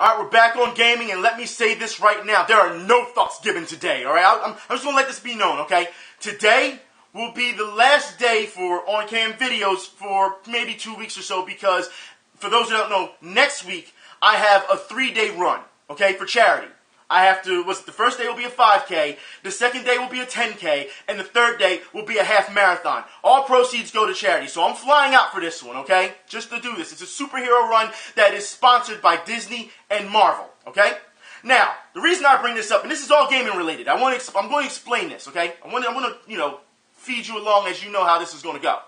Alright, we're back on gaming, and let me say this right now. There are no fucks given today, alright? I'm just gonna let this be known, okay? Today will be the last day for on-cam videos for maybe 2 weeks or so, because, for those who don't know, next week I have a 3-day run, okay, for charity. I have to, the first day will be a 5K, the second day will be a 10K, and the third day will be a half marathon. All proceeds go to charity, so I'm flying out for this one, okay? Just to do this. It's a superhero run that is sponsored by Disney and Marvel, okay? Now, the reason I bring this up, and this is all gaming related, I'm going to explain this, okay? I'm going to, feed you along as you know how this is going to go.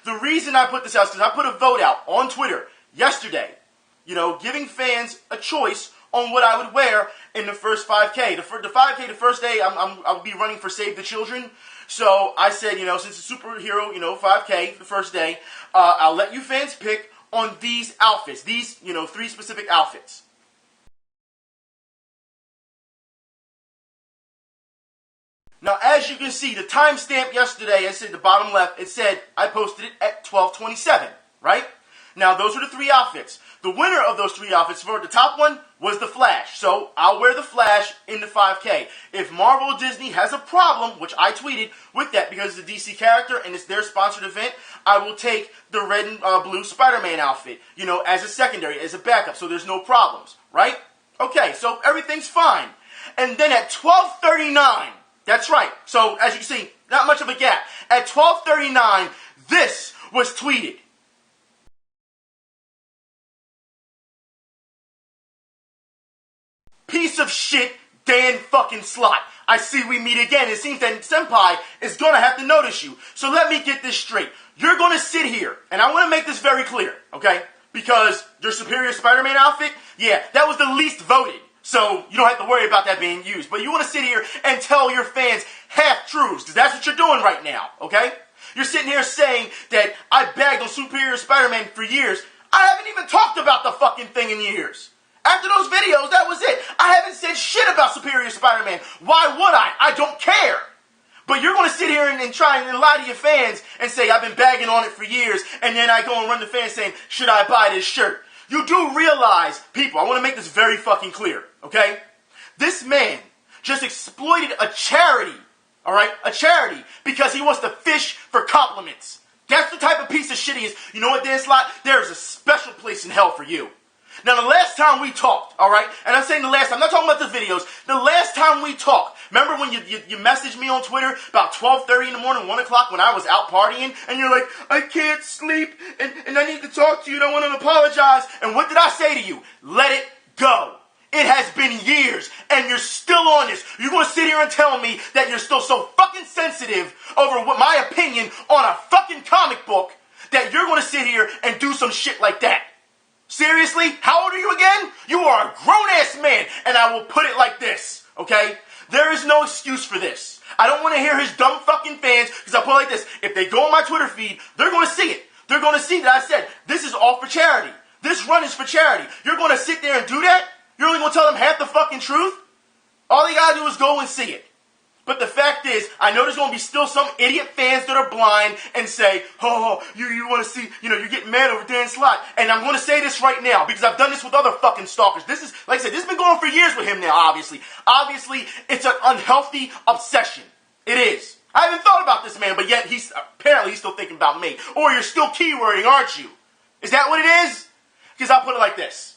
The reason I put this out is because I put a vote out on Twitter yesterday, giving fans a choice on what I would wear in the first 5K. The 5K, the first day, I'll be running for Save the Children. So I said, since it's a superhero, 5K the first day, I'll let you fans pick on these outfits. These, 3 specific outfits. Now, as you can see, the timestamp yesterday, I said the bottom left, it said I posted it at 12:27, right? Now, those are the 3 outfits. The winner of those 3 outfits, for the top one, was the Flash. So, I'll wear the Flash in the 5K. If Marvel or Disney has a problem, which I tweeted, with that because it's a DC character and it's their sponsored event, I will take the red and blue Spider-Man outfit, as a secondary, as a backup, so there's no problems, right? Okay, so everything's fine. And then at 12:39, that's right, so as you can see, not much of a gap. At 12:39, this was tweeted. Piece of shit, Dan fucking Slott. I see we meet again. It seems that Senpai is going to have to notice you. So let me get this straight. You're going to sit here, and I want to make this very clear, okay? Because your superior Spider-Man outfit, yeah, that was the least voted. So you don't have to worry about that being used. But you want to sit here and tell your fans half-truths, because that's what you're doing right now, okay? You're sitting here saying that I bagged on superior Spider-Man for years. I haven't even talked about the fucking thing in years. After those videos, that was it. I haven't said shit about Superior Spider-Man. Why would I? I don't care. But you're going to sit here and try and lie to your fans and say, I've been bagging on it for years, and then I go and run the fans saying, should I buy this shirt? You do realize, people, I want to make this very fucking clear, okay? This man just exploited a charity, alright? A charity, because he wants to fish for compliments. That's the type of piece of shit he is. You know what, Dan Slott? There is a special place in hell for you. Now, the last time we talked, all right, and I'm saying the last time, I'm not talking about the videos, the last time we talked, remember when you messaged me on Twitter about 12:30 in the morning, 1 o'clock when I was out partying, and you're like, I can't sleep, and I need to talk to you, and I want to apologize, and what did I say to you? Let it go. It has been years, and you're still on this. You're going to sit here and tell me that you're still so fucking sensitive over what my opinion on a fucking comic book that you're going to sit here and do some shit like that. Seriously? How old are you again? You are a grown-ass man, and I will put it like this, okay? There is no excuse for this. I don't want to hear his dumb fucking fans, because I'll put it like this. If they go on my Twitter feed, they're going to see it. They're going to see that I said, this is all for charity. This run is for charity. You're going to sit there and do that? You're only going to tell them half the fucking truth? All they got to do is go and see it. But the fact is, I know there's going to be still some idiot fans that are blind and say, oh, you want to see, you're getting mad over Dan Slott. And I'm going to say this right now, because I've done this with other fucking stalkers. This is, like I said, this has been going on for years with him now, obviously. Obviously, it's an unhealthy obsession. It is. I haven't thought about this man, but yet he's still thinking about me. Or you're still keywording, aren't you? Is that what it is? Because I'll put it like this.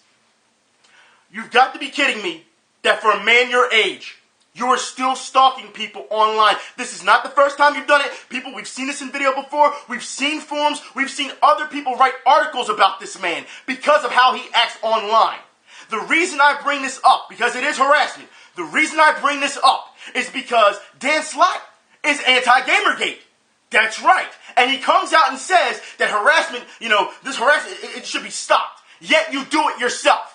You've got to be kidding me that for a man your age, you are still stalking people online. This is not the first time you've done it. People, we've seen this in video before. We've seen forums. We've seen other people write articles about this man because of how he acts online. The reason I bring this up, because it is harassment, the reason I bring this up is because Dan Slott is anti-Gamergate. That's right. And he comes out and says that harassment, this harassment, it should be stopped. Yet you do it yourself.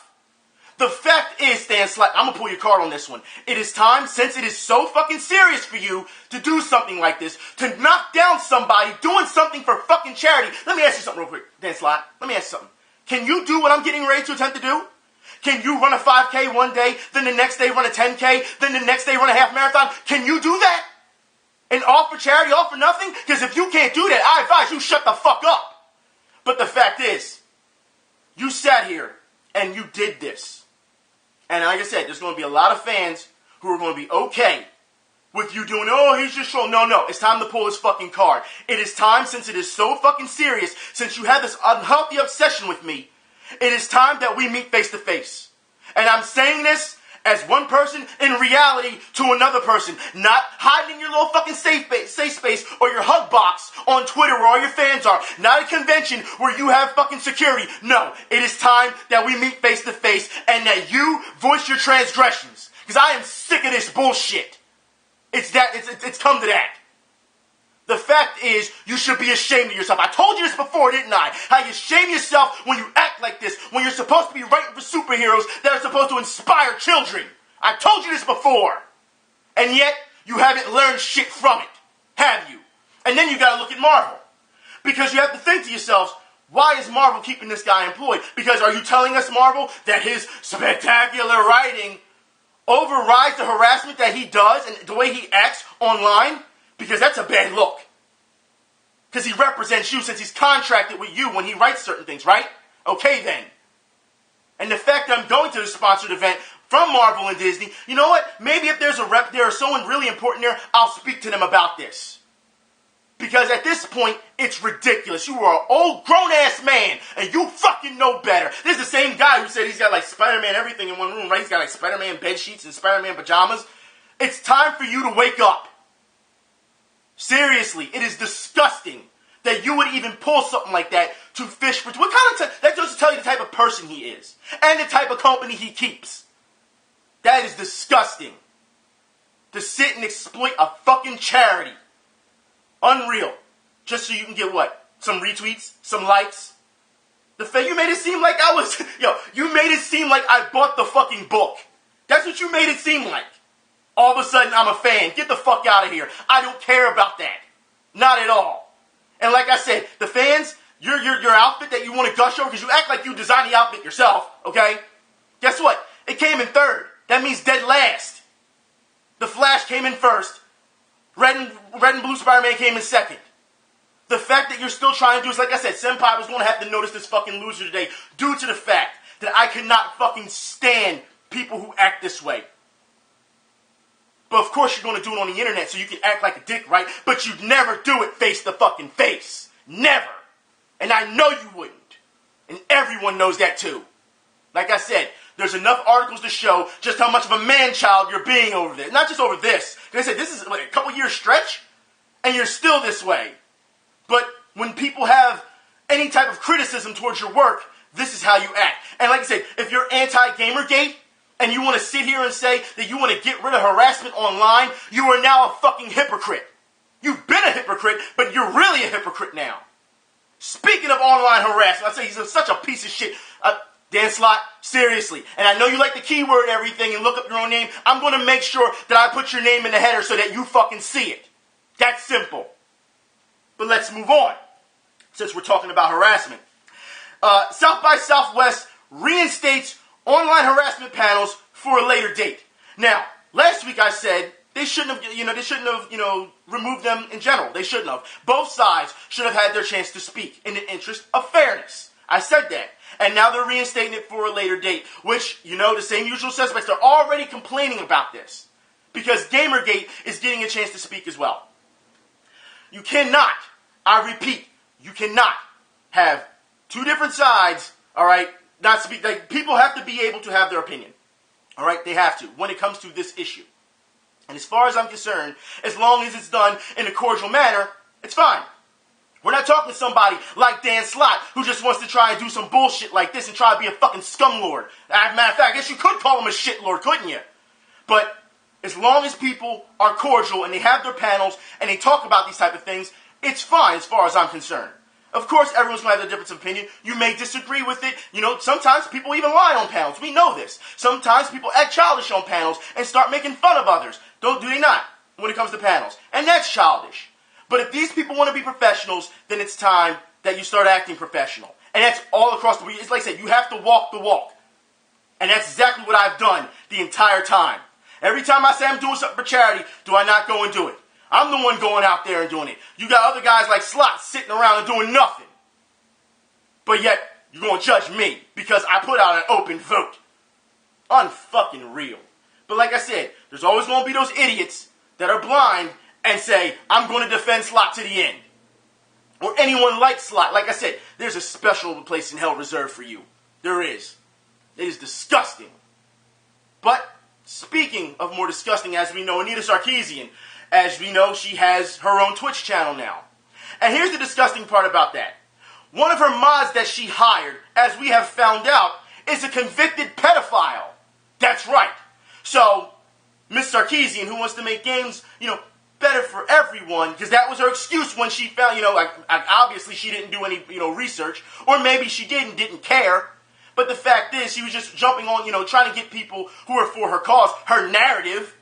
The fact is, Dan Slott, I'm going to pull your card on this one. It is time, since it is so fucking serious for you to do something like this, to knock down somebody doing something for fucking charity. Let me ask you something real quick, Dan Slott. Let me ask you something. Can you do what I'm getting ready to attempt to do? Can you run a 5K one day, then the next day run a 10K, then the next day run a half marathon? Can you do that? And all for charity, all for nothing? Because if you can't do that, I advise you shut the fuck up. But the fact is, you sat here and you did this. And like I said, there's going to be a lot of fans who are going to be okay with you doing, oh, he's just trolling. No, it's time to pull this fucking card. It is time, since it is so fucking serious, since you have this unhealthy obsession with me, it is time that we meet face to face. And I'm saying this as one person in reality to another person, not hiding in your little fucking safe space or your hug box on Twitter where all your fans are, not a convention where you have fucking security. No, it is time that we meet face to face and that you voice your transgressions, because I am sick of this bullshit. It's come to that. The fact is, you should be ashamed of yourself. I told you this before, didn't I? How you shame yourself when you act like this, when you're supposed to be writing for superheroes that are supposed to inspire children. I told you this before. And yet, you haven't learned shit from it, have you? And then you gotta look at Marvel. Because you have to think to yourselves, why is Marvel keeping this guy employed? Because are you telling us, Marvel, that his spectacular writing overrides the harassment that he does and the way he acts online? Because that's a bad look. Because he represents you since he's contracted with you when he writes certain things, right? Okay then. And the fact that I'm going to this sponsored event from Marvel and Disney, you know what? Maybe if there's a rep there or someone really important there, I'll speak to them about this. Because at this point, it's ridiculous. You are an old grown-ass man, and you fucking know better. This is the same guy who said he's got like Spider-Man everything in one room, right? He's got like Spider-Man bed sheets and Spider-Man pajamas. It's time for you to wake up. Seriously, it is disgusting that you would even pull something like that to fish for. What kind of that goes to tell you the type of person he is and the type of company he keeps. That is disgusting. To sit and exploit a fucking charity. Unreal. Just so you can get what? Some retweets? Some likes? You made it seem like I was... you made it seem like I bought the fucking book. That's what you made it seem like. All of a sudden, I'm a fan. Get the fuck out of here. I don't care about that. Not at all. And like I said, the fans, your outfit that you want to gush over, because you act like you designed the outfit yourself, okay? Guess what? It came in third. That means dead last. The Flash came in first. Red and Blue Spider-Man came in second. The fact that you're still trying to do is, like I said, Senpai was going to have to notice this fucking loser today due to the fact that I could not fucking stand people who act this way. But of course you're going to do it on the internet so you can act like a dick, right? But you'd never do it face to fucking face. Never. And I know you wouldn't. And everyone knows that too. Like I said, there's enough articles to show just how much of a man-child you're being over this. Not just over this. Like I said, this is like a couple years stretch, and you're still this way. But when people have any type of criticism towards your work, this is how you act. And like I said, if you're anti-Gamergate, and you want to sit here and say that you want to get rid of harassment online, you are now a fucking hypocrite. You've been a hypocrite, but you're really a hypocrite now. Speaking of online harassment, I say he's such a piece of shit. Dan Slott, seriously. And I know you like the keyword and everything and look up your own name. I'm going to make sure that I put your name in the header so that you fucking see it. That's simple. But let's move on, since we're talking about harassment. South by Southwest reinstates online harassment panels for a later date. Now, last week I said they shouldn't have, removed them in general. They shouldn't have. Both sides should have had their chance to speak in the interest of fairness. I said that. And now they're reinstating it for a later date, which, the same usual suspects, they're already complaining about this. Because Gamergate is getting a chance to speak as well. You cannot, I repeat, you cannot have two different sides, alright, not speak. Like, people have to be able to have their opinion. Alright, they have to, when it comes to this issue. And as far as I'm concerned, as long as it's done in a cordial manner, it's fine. We're not talking to somebody like Dan Slott, who just wants to try and do some bullshit like this and try to be a fucking scumlord. As a matter of fact, I guess you could call him a shitlord, couldn't you? But as long as people are cordial and they have their panels and they talk about these type of things, it's fine as far as I'm concerned. Of course, everyone's going to have a difference of opinion. You may disagree with it. Sometimes people even lie on panels. We know this. Sometimes people act childish on panels and start making fun of others. Do they not when it comes to panels? And that's childish. But if these people want to be professionals, then it's time that you start acting professional. And that's all across the board. It's like I said, you have to walk the walk. And that's exactly what I've done the entire time. Every time I say I'm doing something for charity, do I not go and do it? I'm the one going out there and doing it. You got other guys like Slott sitting around and doing nothing. But yet, you're going to judge me because I put out an open vote. Unfucking real. But like I said, there's always going to be those idiots that are blind and say, I'm going to defend Slott to the end. Or anyone like Slott. Like I said, there's a special place in hell reserved for you. There is. It is disgusting. But speaking of more disgusting, as we know, Anita Sarkeesian, as we know, she has her own Twitch channel now. And here's the disgusting part about that. One of her mods that she hired, as we have found out, is a convicted pedophile. That's right. So, Miss Sarkeesian, who wants to make games, better for everyone, because that was her excuse when she found, obviously she didn't do any, research, or maybe she didn't care. But the fact is, she was just jumping on, trying to get people who are for her cause, her narrative.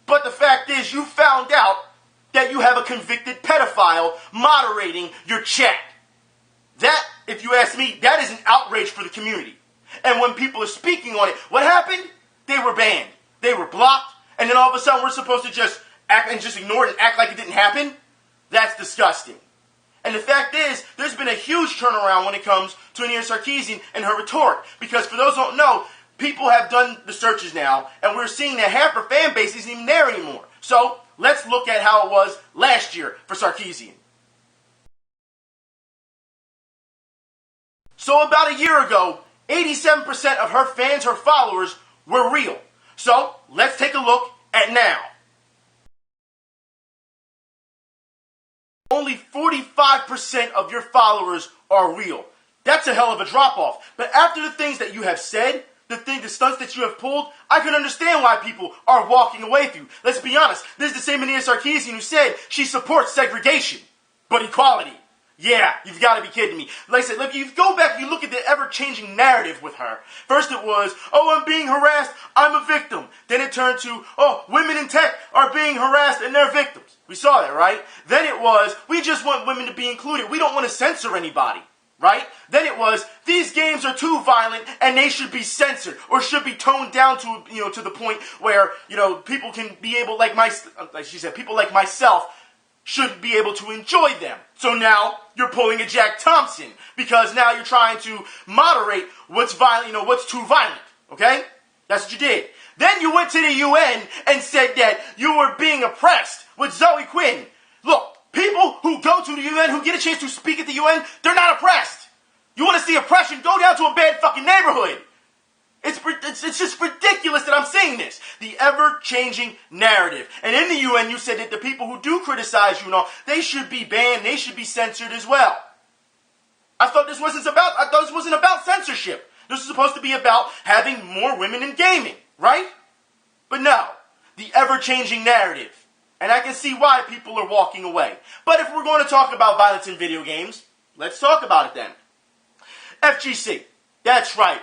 But the fact is, you found out that you have a convicted pedophile moderating your chat. That, if you ask me, that is an outrage for the community. And when people are speaking on it, what happened? They were banned. They were blocked. And then all of a sudden, we're supposed to just act and just ignore it and act like it didn't happen? That's disgusting. And the fact is, there's been a huge turnaround when it comes to Anita Sarkeesian and her rhetoric. Because for those who don't know, people have done the searches now, and we're seeing that half her fan base isn't even there anymore. So, let's look at how it was last year for Sarkeesian. So about a year ago, 87% of her fans, her followers, were real. So, let's take a look at now. Only 45% of your followers are real. That's a hell of a drop-off. But after the things that you have said, the stunts that you have pulled, I can understand why people are walking away from you. Let's be honest. This is the same Anita Sarkeesian who said she supports segregation, but equality. Yeah, you've got to be kidding me. Like I said, look, you go back, you look at the ever-changing narrative with her. First it was, I'm being harassed, I'm a victim. Then it turned to, women in tech are being harassed and they're victims. We saw that, right? Then it was, we just want women to be included. We don't want to censor anybody, right? Then it was, these games are too violent and they should be censored or should be toned down to, to the point where, people can be able, like she said, people like myself should be able to enjoy them. So now you're pulling a Jack Thompson because now you're trying to moderate what's violent, what's too violent, okay? That's what you did. Then you went to the UN and said that you were being oppressed with Zoe Quinn. Look, people who go to the UN, who get a chance to speak at the UN, they're not oppressed. You want to see oppression? Go down to a bad fucking neighborhood. It's just ridiculous that I'm saying this. The ever-changing narrative. And in the UN, you said that the people who do criticize you, they should be banned, they should be censored as well. I thought this wasn't about censorship. This is supposed to be about having more women in gaming, right? But no, the ever-changing narrative. And I can see why people are walking away. But if we're going to talk about violence in video games, let's talk about it then. FGC. That's right.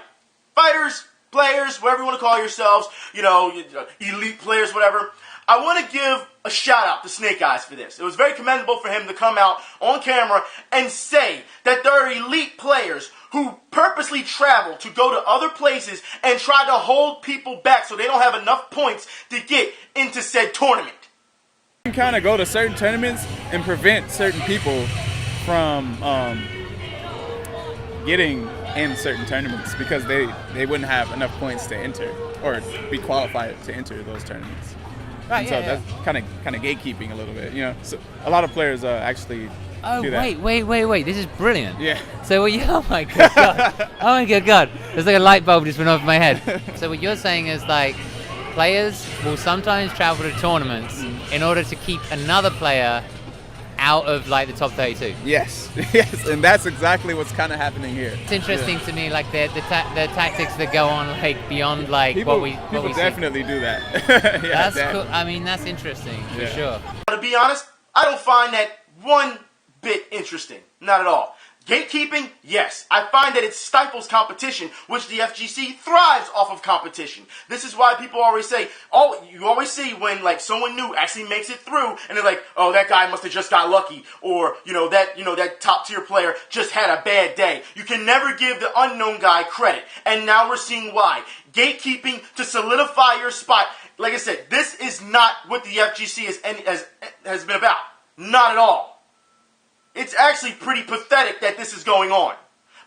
Fighters, players, whatever you want to call yourselves, elite players, whatever. I want to give a shout out to Snake Eyes for this. It was very commendable for him to come out on camera and say that there are elite players who purposely travel to go to other places and try to hold people back so they don't have enough points to get into said tournament. You can kind of go to certain tournaments and prevent certain people from getting in certain tournaments because they wouldn't have enough points to enter or be qualified to enter those tournaments. Right. And so that's kind of gatekeeping a little bit, So a lot of players actually do that. Wait! This is brilliant. Yeah. So oh my good god! Oh my good god! There's like a light bulb just went off my head. So what you're saying is like players will sometimes travel to tournaments in order to keep another player out of like the top 32. Yes, and that's exactly what's kind of happening here. It's interesting to me, like the tactics that go on like beyond like people, what we definitely see. Do that. That's cool. I mean, that's interesting for sure. To be honest, I don't find that one bit interesting. Not at all. Gatekeeping, yes. I find that it stifles competition, which the FGC thrives off of competition. This is why people always say, you always see when like someone new actually makes it through, and they're like, oh, that guy must have just got lucky, or that top tier player just had a bad day. You can never give the unknown guy credit, and now we're seeing why. Gatekeeping to solidify your spot. Like I said, this is not what the FGC has been about. Not at all. It's actually pretty pathetic that this is going on.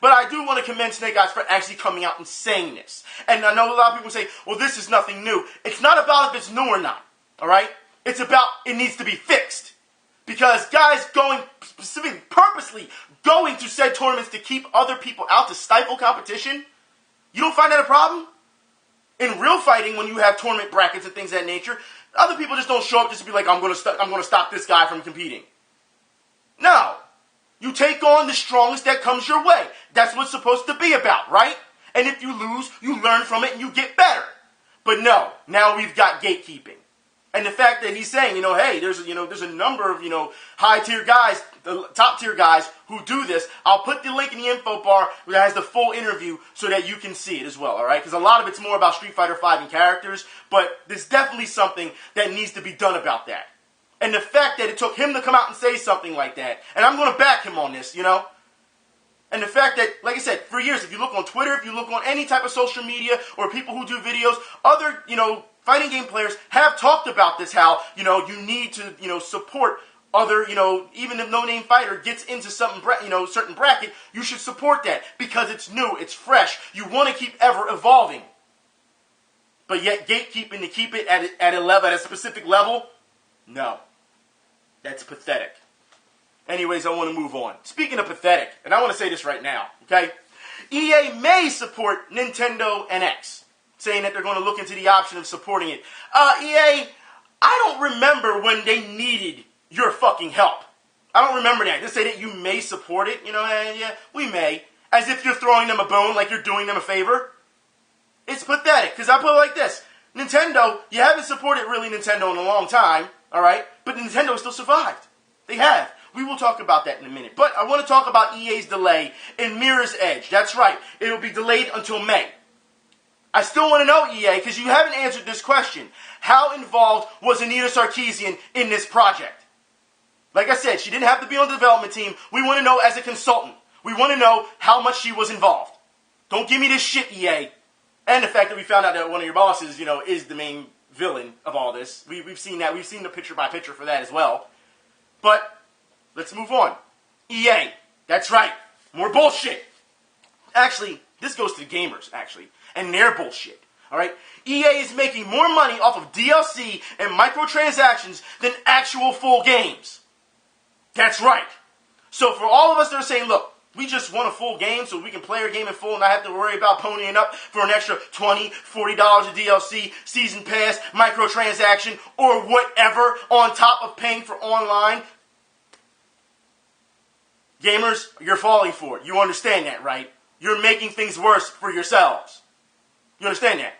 But I do want to commend Snake Eyes for actually coming out and saying this. And I know a lot of people say, well, this is nothing new. It's not about if it's new or not, all right? It's about it needs to be fixed. Because guys going, specifically, purposely going to said tournaments to keep other people out to stifle competition, you don't find that a problem? In real fighting, when you have tournament brackets and things of that nature, other people just don't show up just to be like, I'm going to stop this guy from competing. No. You take on the strongest that comes your way. That's what it's supposed to be about, right? And if you lose, you learn from it and you get better. But no, now we've got gatekeeping. And the fact that he's saying, hey, there's a number of, high-tier guys, the top-tier guys who do this. I'll put the link in the info bar that has the full interview so that you can see it as well, all right? Because a lot of it's more about Street Fighter V and characters, but there's definitely something that needs to be done about that. And the fact that it took him to come out and say something like that, and I'm going to back him on this, And the fact that, like I said, for years, if you look on Twitter, if you look on any type of social media, or people who do videos, other, fighting game players have talked about this, how, you need to, support other, even if no-name fighter gets into something, certain bracket, you should support that because it's new, it's fresh. You want to keep ever evolving. But yet gatekeeping to keep it at a specific level, no. That's pathetic. Anyways, I want to move on. Speaking of pathetic, and I want to say this right now, okay? EA may support Nintendo NX, saying that they're going to look into the option of supporting it. EA, I don't remember when they needed your fucking help. I don't remember that. Just say that you may support it, yeah, we may. As if you're throwing them a bone, like you're doing them a favor. It's pathetic, because I put it like this. Nintendo, you haven't supported really Nintendo in a long time, alright? But Nintendo still survived. They have. We will talk about that in a minute. But I want to talk about EA's delay in Mirror's Edge. That's right. It will be delayed until May. I still want to know, EA, because you haven't answered this question. How involved was Anita Sarkeesian in this project? Like I said, she didn't have to be on the development team. We want to know as a consultant. We want to know how much she was involved. Don't give me this shit, EA. And the fact that we found out that one of your bosses, is the main villain of all this. We've seen that. We've seen the picture-by-picture for that as well. But let's move on. EA. That's right. More bullshit. Actually, this goes to the gamers, actually. And their bullshit. Alright? EA is making more money off of DLC and microtransactions than actual full games. That's right. So for all of us that are saying, look, we just want a full game so we can play our game in full and not have to worry about ponying up for an extra $20, $40 of DLC, Season Pass, microtransaction, or whatever on top of paying for online. Gamers, you're falling for it. You understand that, right? You're making things worse for yourselves. You understand that?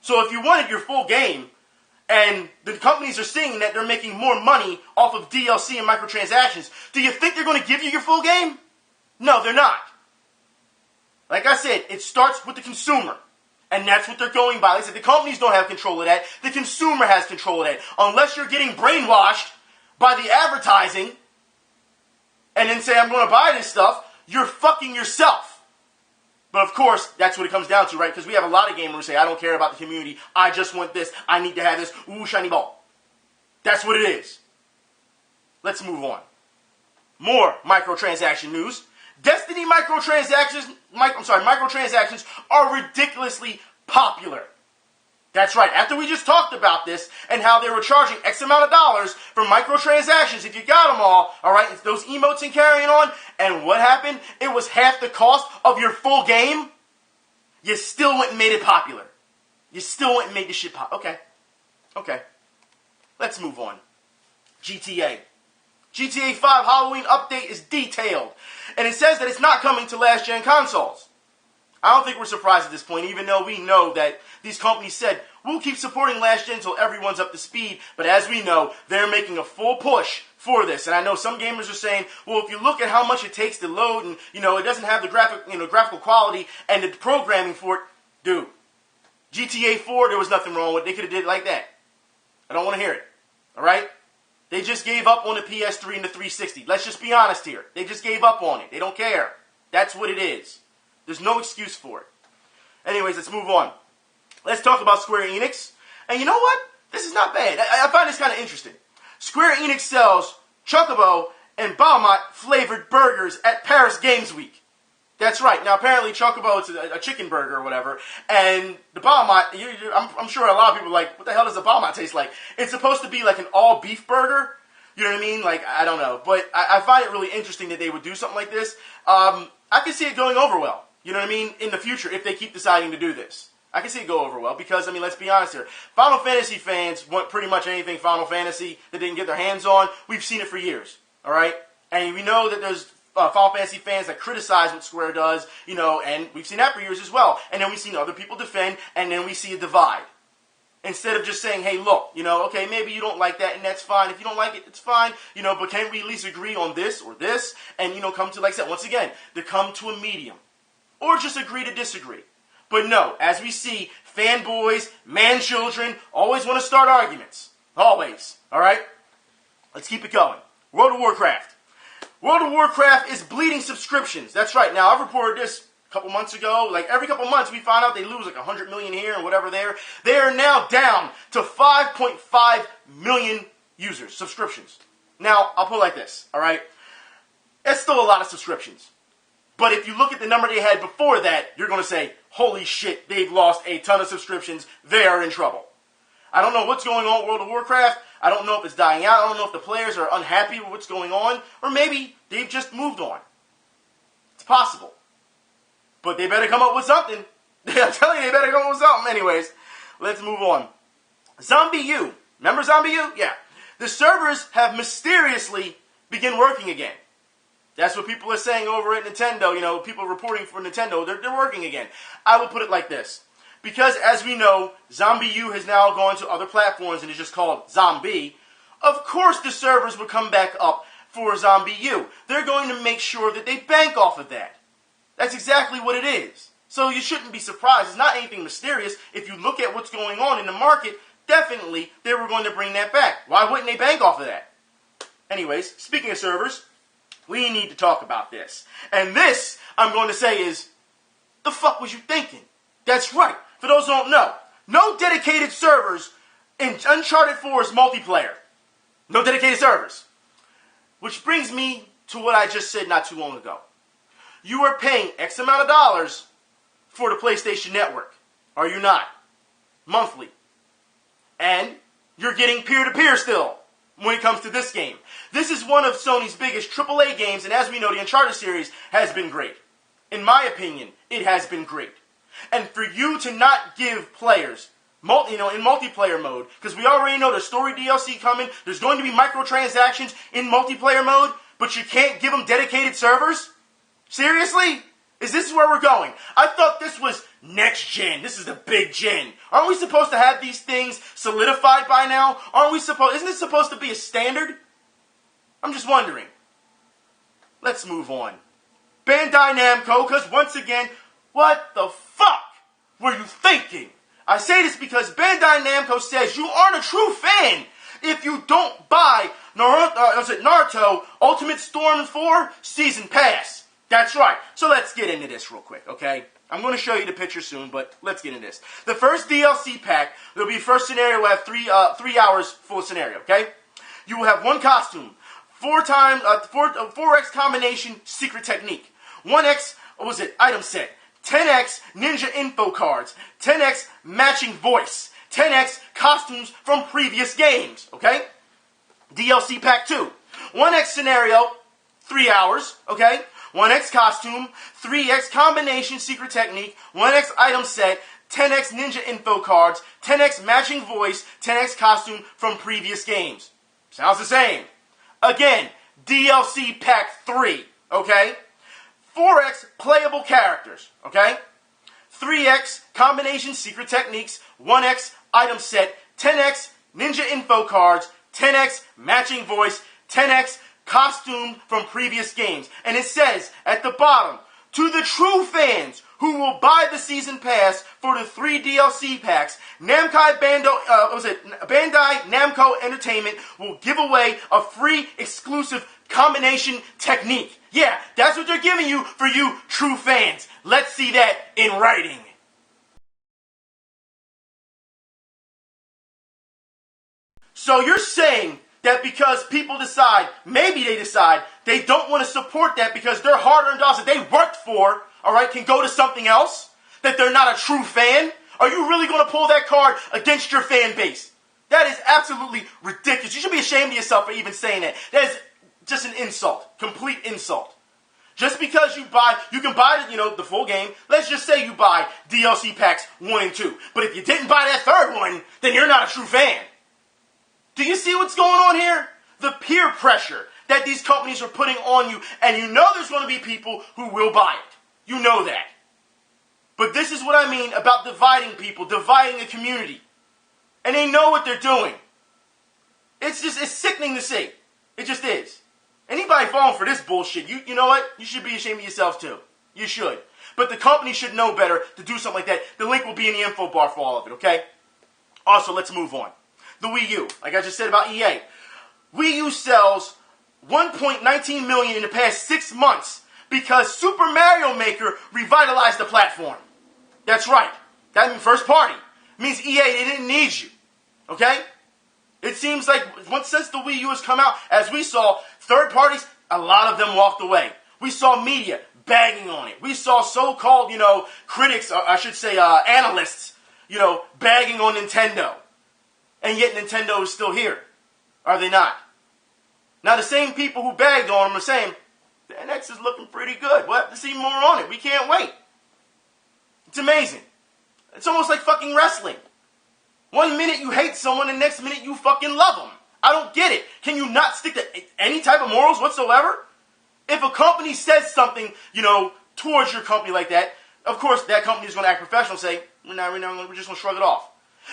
So if you wanted your full game, and the companies are seeing that they're making more money off of DLC and microtransactions, do you think they're going to give you your full game? No, they're not. Like I said, it starts with the consumer. And that's what they're going by. They said the companies don't have control of that. The consumer has control of that. Unless you're getting brainwashed by the advertising, and then say, I'm going to buy this stuff, you're fucking yourself. But of course, that's what it comes down to, right? Because we have a lot of gamers who say, I don't care about the community. I just want this. I need to have this. Ooh, shiny ball. That's what it is. Let's move on. More microtransaction news. Destiny microtransactions are ridiculously popular. That's right. After we just talked about this and how they were charging X amount of dollars for microtransactions if you got them all right, those emotes and carrying on, and what happened? It was half the cost of your full game. You still went and made it popular. You still went and made the shit pop. Okay. Let's move on. GTA 5 Halloween update is detailed, and it says that it's not coming to last-gen consoles. I don't think we're surprised at this point, even though we know that these companies said, we'll keep supporting last-gen until everyone's up to speed, but as we know, they're making a full push for this. And I know some gamers are saying, well, if you look at how much it takes to load, and, it doesn't have the graphical quality and the programming for it, dude, GTA 4, there was nothing wrong with it. They could have did it like that. I don't want to hear it. All right? They just gave up on the PS3 and the 360. Let's just be honest here. They just gave up on it. They don't care. That's what it is. There's no excuse for it. Anyways, let's move on. Let's talk about Square Enix. And you know what? This is not bad. I find this kind of interesting. Square Enix sells Chocobo and Bahamut flavored burgers at Paris Games Week. That's right. Now, apparently, Chocobo is a chicken burger or whatever, and the Bahamut, I'm sure a lot of people are like, what the hell does a Bahamut taste like? It's supposed to be like an all-beef burger. You know what I mean? Like, I don't know. But I find it really interesting that they would do something like this. I can see it going over well. You know what I mean? In the future, if they keep deciding to do this. I can see it go over well because, I mean, let's be honest here. Final Fantasy fans want pretty much anything Final Fantasy that they can get their hands on. We've seen it for years. All right? And we know that there's Final Fantasy fans that criticize what Square does, you know, and we've seen that for years as well. And then we've seen other people defend, and then we see a divide. Instead of just saying, hey, look, you know, okay, maybe you don't like that, and that's fine. If you don't like it, it's fine, you know, but can we at least agree on this or this? And, you know, come to, like I said, once again, to come to a medium. Or just agree to disagree. But no, as we see, fanboys, man-children, always want to start arguments. Always. All right? Let's keep it going. World of Warcraft. World of Warcraft is bleeding subscriptions. That's right. Now, I've reported this a couple months ago. Like, every couple months, we find out they lose like 100 million here and whatever there. They are now down to 5.5 million users, subscriptions. Now, I'll put it like this, all right? That's still a lot of subscriptions. But if you look at the number they had before that, you're going to say, holy shit, they've lost a ton of subscriptions. They are in trouble. I don't know what's going on with World of Warcraft. I don't know if it's dying out. I don't know if the players are unhappy with what's going on. Or maybe they've just moved on. It's possible. But they better come up with something. I'm telling you, they better come up with something. Anyways, let's move on. ZombiU. Remember ZombiU? Yeah. The servers have mysteriously begun working again. That's what people are saying over at Nintendo. You know, people reporting for Nintendo, they're working again. I will put it like this. Because, as we know, ZombiU has now gone to other platforms and is just called Zombie. Of course the servers will come back up for ZombiU. They're going to make sure that they bank off of that. That's exactly what it is. So you shouldn't be surprised. It's not anything mysterious. If you look at what's going on in the market, definitely they were going to bring that back. Why wouldn't they bank off of that? Anyways, speaking of servers, we need to talk about this. And this, I'm going to say, is, the fuck was you thinking? That's right. For those who don't know, no dedicated servers in Uncharted 4's multiplayer. No dedicated servers. Which brings me to what I just said not too long ago. You are paying X amount of dollars for the PlayStation Network. Are you not? Monthly. And you're getting peer-to-peer still when it comes to this game. This is one of Sony's biggest AAA games, and as we know, the Uncharted series has been great. In my opinion, it has been great. And for you to not give players, in multiplayer mode, because we already know there's story DLC coming, there's going to be microtransactions in multiplayer mode, but you can't give them dedicated servers? Seriously? Is this where we're going? I thought this was next gen. This is the big gen. Aren't we supposed to have these things solidified by now? Isn't this supposed to be a standard? I'm just wondering. Let's move on. Bandai Namco, because once again, what the fuck were you thinking? I say this because Bandai Namco says you aren't a true fan if you don't buy Naruto Ultimate Storm 4 Season Pass. That's right. So let's get into this real quick, okay? I'm going to show you the picture soon, but let's get into this. The first DLC pack, there'll be first scenario, will have 3 hours full scenario, okay? You will have one costume, 4x combination secret technique, 1x, item set, 10x ninja info cards, 10x matching voice, 10x costumes from previous games, okay? DLC pack 2, 1x scenario, 3 hours, okay? 1x costume, 3x combination secret technique, 1x item set, 10x ninja info cards, 10x matching voice, 10x costume from previous games. Sounds the same. Again, DLC pack 3, okay? 4x playable characters, okay? 3x combination secret techniques, 1x item set, 10x ninja info cards, 10x matching voice, 10x costume from previous games. And it says at the bottom, to the true fans who will buy the season pass for the 3 DLC packs, Bandai Namco Entertainment will give away a free exclusive combination technique. Yeah, that's what they're giving you for you true fans. Let's see that in writing. So you're saying that because people decide, maybe they decide, they don't want to support that because their hard-earned dollars that they worked for all right, can go to something else, that they're not a true fan? Are you really going to pull that card against your fan base? That is absolutely ridiculous. You should be ashamed of yourself for even saying that. That is just an insult, complete insult. Just because you can buy the full game. Let's just say you buy DLC packs 1 and 2. But if you didn't buy that third one, then you're not a true fan. Do you see what's going on here? The peer pressure that these companies are putting on you, and you know there's going to be people who will buy it. You know that. But this is what I mean about dividing people, dividing a community. And they know what they're doing. It's sickening to see. It just is. Anybody falling for this bullshit, you know what? You should be ashamed of yourselves too. You should. But the company should know better to do something like that. The link will be in the info bar for all of it, okay? Also, let's move on. The Wii U, like I just said about EA. Wii U sells 1.19 million in the past 6 months because Super Mario Maker revitalized the platform. That's right. That means first party. It means EA, they didn't need you. Okay? It seems like since the Wii U has come out, as we saw, third parties, a lot of them walked away. We saw media bagging on it. We saw so-called, critics, or I should say analysts, bagging on Nintendo. And yet Nintendo is still here. Are they not? Now the same people who bagged on them are saying, the NX is looking pretty good. We'll have to see more on it. We can't wait. It's amazing. It's almost like fucking wrestling. 1 minute you hate someone, the next minute you fucking love them. I don't get it. Can you not stick to any type of morals whatsoever? If a company says something, towards your company like that, of course that company is going to act professional and say, we're just going to shrug it off.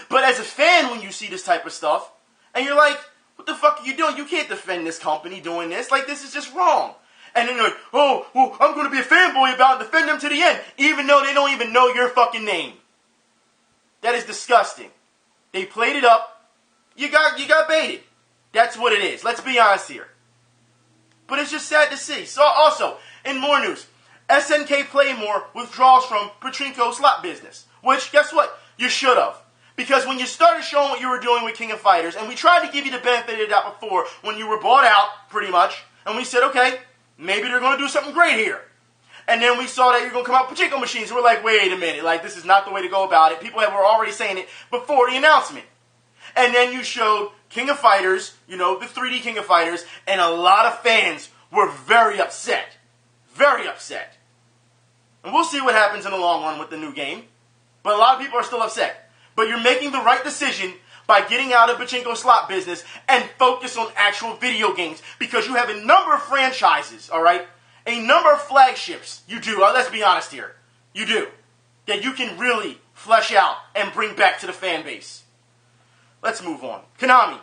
But as a fan, when you see this type of stuff, and you're like, what the fuck are you doing? You can't defend this company doing this. Like, this is just wrong. And then you're like, oh, well, I'm going to be a fanboy about it, defend them to the end, even though they don't even know your fucking name. That is disgusting. They played it up. You got baited. That's what it is. Let's be honest here. But it's just sad to see. So also, in more news, SNK Playmore withdraws from Pachinko slot business. Which, guess what? You should have. Because when you started showing what you were doing with King of Fighters, and we tried to give you the benefit of the doubt before, when you were bought out, pretty much, and we said, okay, maybe they're going to do something great here. And then we saw that you're going to come out with Pachinko machines. We're like, wait a minute, like, this is not the way to go about it. People were already saying it before the announcement. And then you showed King of Fighters, the 3D King of Fighters, and a lot of fans were very upset. Very upset. And we'll see what happens in the long run with the new game. But a lot of people are still upset. But you're making the right decision by getting out of Pachinko slot business and focus on actual video games. Because you have a number of franchises, all right? A number of flagships. You do. Let's be honest here. You do. That you can really flesh out and bring back to the fan base. Let's move on. Konami.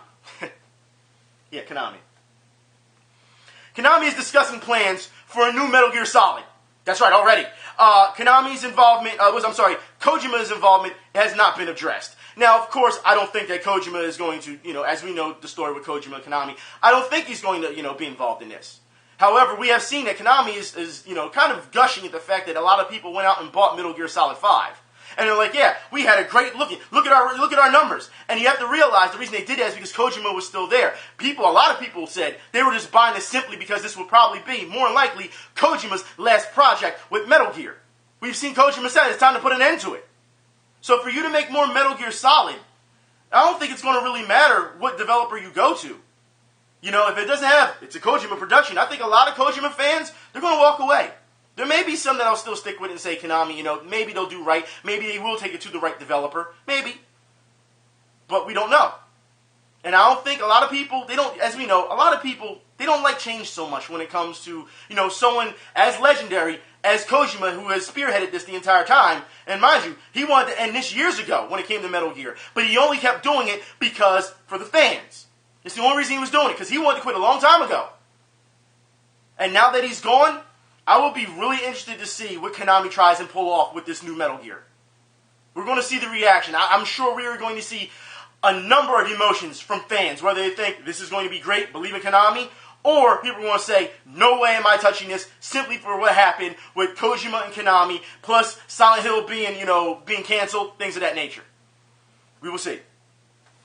Yeah, Konami. Konami is discussing plans for a new Metal Gear Solid. That's right, already. Konami's involvement, Kojima's involvement has not been addressed. Now, of course, I don't think that Kojima is going to, as we know the story with Kojima and Konami, I don't think he's going to, be involved in this. However, we have seen that Konami is kind of gushing at the fact that a lot of people went out and bought Metal Gear Solid 5. And they're like, yeah, we had a great look at our numbers. And you have to realize the reason they did that is because Kojima was still there. A lot of people said they were just buying this simply because this would probably be, more than likely, Kojima's last project with Metal Gear. We've seen Kojima say it's time to put an end to it. So for you to make more Metal Gear Solid, I don't think it's going to really matter what developer you go to. If it doesn't have, it's a Kojima production, I think a lot of Kojima fans, they're going to walk away. There may be some that'll still stick with it and say, Konami, maybe they'll do right. Maybe they will take it to the right developer. Maybe. But we don't know. And I don't think a lot of people, as we know, a lot of people, they don't like change so much when it comes to, someone as legendary as Kojima, who has spearheaded this the entire time. And mind you, he wanted to end this years ago when it came to Metal Gear. But he only kept doing it for the fans. It's the only reason he was doing it, because he wanted to quit a long time ago. And now that he's gone, I will be really interested to see what Konami tries and pull off with this new Metal Gear. We're going to see the reaction. I'm sure we are going to see a number of emotions from fans, whether they think this is going to be great, believe in Konami, or people are going to say, no way am I touching this, simply for what happened with Kojima and Konami, plus Silent Hill being canceled, things of that nature. We will see.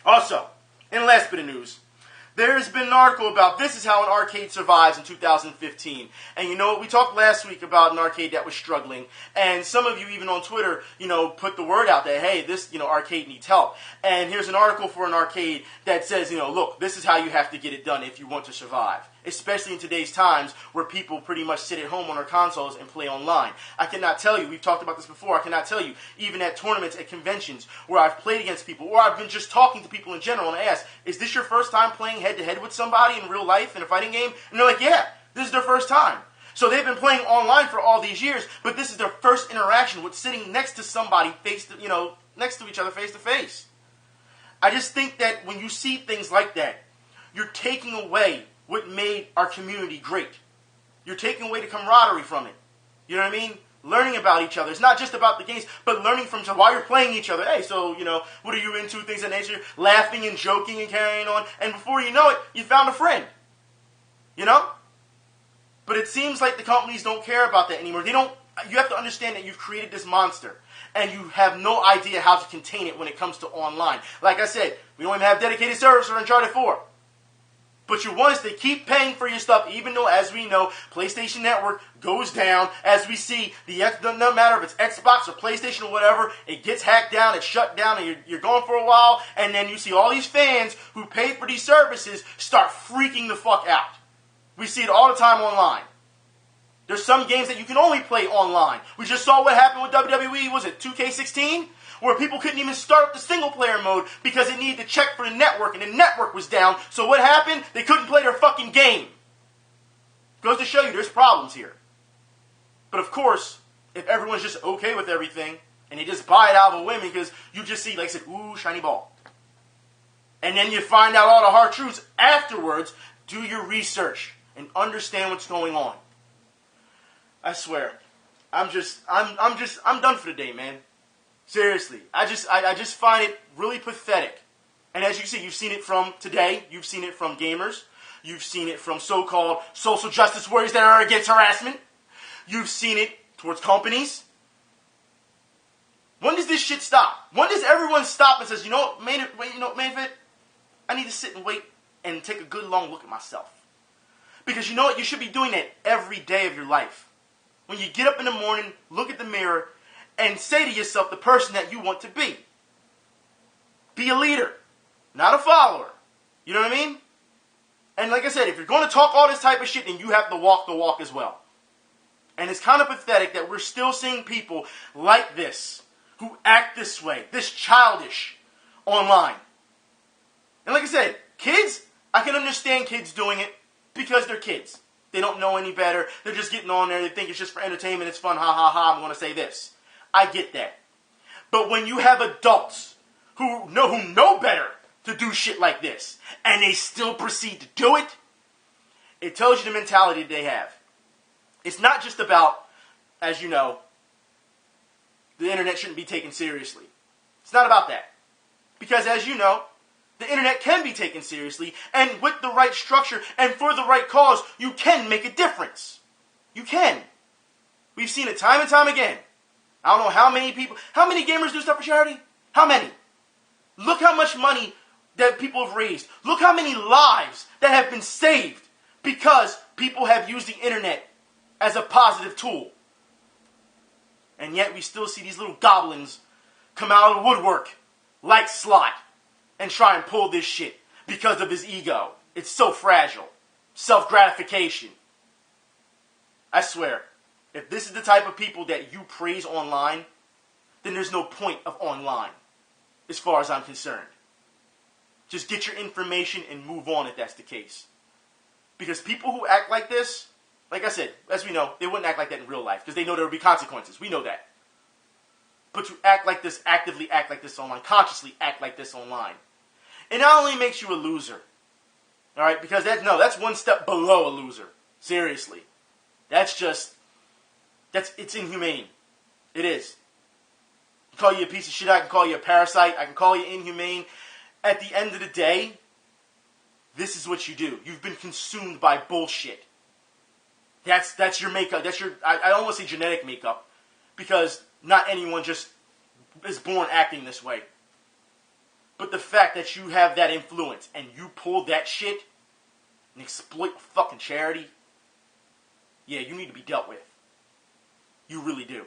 Also, in the last bit of news, There's been an article about this is how an arcade survives in 2015. And you know what? We talked last week about an arcade that was struggling. And some of you, even on Twitter, put the word out that, hey, this, arcade needs help. And here's an article for an arcade that says, look, this is how you have to get it done if you want to survive. Especially in today's times where people pretty much sit at home on their consoles and play online. I cannot tell you, we've talked about this before, I cannot tell you, even at tournaments, at conventions, where I've played against people, or I've been just talking to people in general and I ask, is this your first time playing head-to-head with somebody in real life in a fighting game? And they're like, yeah, this is their first time. So they've been playing online for all these years, but this is their first interaction with sitting next to somebody next to each other face to face. I just think that when you see things like that, you're taking away what made our community great. You're taking away the camaraderie from it. You know what I mean? Learning about each other. It's not just about the games, but learning from each other while you're playing each other. Hey, so, what are you into? Things of that nature. Laughing and joking and carrying on. And before you know it, you found a friend. But it seems like the companies don't care about that anymore. You have to understand that you've created this monster. And you have no idea how to contain it when it comes to online. Like I said, we don't even have dedicated servers for Uncharted 4. But you want us to keep paying for your stuff, even though, as we know, PlayStation Network goes down. As we see, no matter if it's Xbox or PlayStation or whatever, it gets hacked down, it's shut down, and you're gone for a while. And then you see all these fans who pay for these services start freaking the fuck out. We see it all the time online. There's some games that you can only play online. We just saw what happened with WWE, was it 2K16? Where people couldn't even start up the single-player mode because it needed to check for the network, and the network was down. So what happened? They couldn't play their fucking game. Goes to show you there's problems here. But of course, if everyone's just okay with everything, and they just buy it out of a whim because you just see, like I said, ooh, shiny ball. And then you find out all the hard truths afterwards, do your research and understand what's going on. I swear, I'm done for the day, man. Seriously, I just find it really pathetic. And as you see, you've seen it from today. You've seen it from gamers. You've seen it from so-called social justice warriors that are against harassment. You've seen it towards companies. When does this shit stop? When does everyone stop and says, Mainfit, I need to sit and wait and take a good long look at myself. Because you know what? You should be doing that every day of your life. When you get up in the morning, look at the mirror, and say to yourself the person that you want to be. Be a leader, not a follower. You know what I mean? And like I said, if you're going to talk all this type of shit, then you have to walk the walk as well. And it's kind of pathetic that we're still seeing people like this, who act this way, this childish, online. And like I said, kids, I can understand kids doing it because they're kids. They don't know any better. They're just getting on there. They think it's just for entertainment. It's fun. Ha, ha, ha. I'm going to say this. I get that. But when you have adults who know better to do shit like this, and they still proceed to do it, it tells you the mentality they have. It's not just about, as you know, the internet shouldn't be taken seriously. It's not about that. Because as you know, the internet can be taken seriously, and with the right structure and for the right cause, you can make a difference. You can. We've seen it time and time again. I don't know how many gamers do stuff for charity? How many? Look how much money that people have raised. Look how many lives that have been saved because people have used the internet as a positive tool. And yet we still see these little goblins come out of the woodwork like Slott and try and pull this shit because of his ego. It's so fragile. Self-gratification. I swear, if this is the type of people that you praise online, then there's no point of online, as far as I'm concerned. Just get your information and move on if that's the case. Because people who act like this, like I said, as we know, they wouldn't act like that in real life, because they know there will be consequences. We know that. But to act like this, actively act like this online, consciously act like this online, it not only makes you a loser, all right, because that's one step below a loser. Seriously. It's inhumane. It is. I can call you a piece of shit, I can call you a parasite, I can call you inhumane. At the end of the day, this is what you do. You've been consumed by bullshit. That's your makeup. That's your, I don't want to say genetic makeup, because not anyone just is born acting this way. But the fact that you have that influence and you pull that shit and exploit a fucking charity, yeah, you need to be dealt with. You really do.